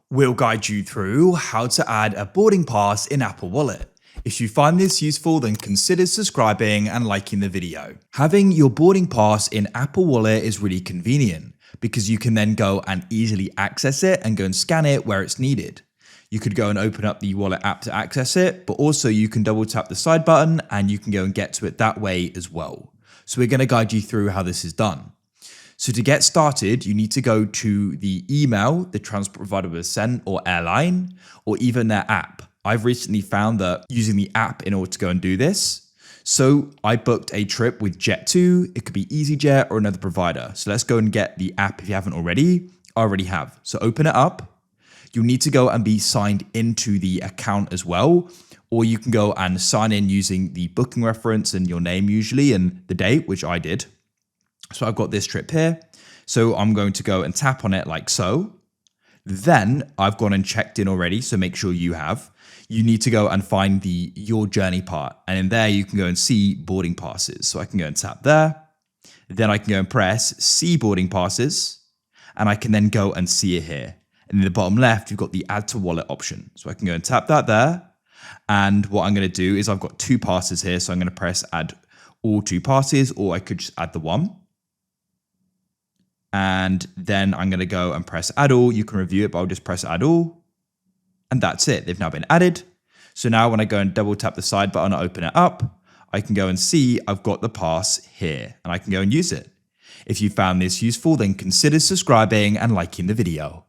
We'll guide you through how to add a boarding pass in Apple Wallet. If you find this useful, then consider subscribing and liking the video. Having your boarding pass in Apple Wallet is really convenient because you can then go and easily access it and go and scan it where it's needed. You could go and open up the wallet app to access it, but also you can double tap the side button and you can go and get to it that way as well. So we're going to guide you through how this is done. So to get started, you need to go to the email the transport provider was sent, or airline, or even their app. I've recently found that using the app in order to go and do this. So I booked a trip with Jet2. It could be EasyJet or another provider. So let's go and get the app if you haven't already. I already have. So open it up. You'll need to go and be signed into the account as well. Or you can go and sign in using the booking reference and your name usually and the date, which I did. So I've got this trip here. So I'm going to go and tap on it like so. Then I've gone and checked in already. So make sure you have. You need to go and find the your journey part. And in there you can go and see boarding passes. So I can go and tap there. Then I can go and press see boarding passes. And I can then go and see it here. And in the bottom left, you've got the add to wallet option. So I can go and tap that there. And what I'm going to do is I've got two passes here. So I'm going to press add all two passes, or I could just add the one. And then I'm going to go and press add all. You can review it, but I'll just press add all. And that's it. They've now been added. So now when I go and double tap the side button and open it up, I can go and see I've got the pass here and I can go and use it. If you found this useful, then consider subscribing and liking the video.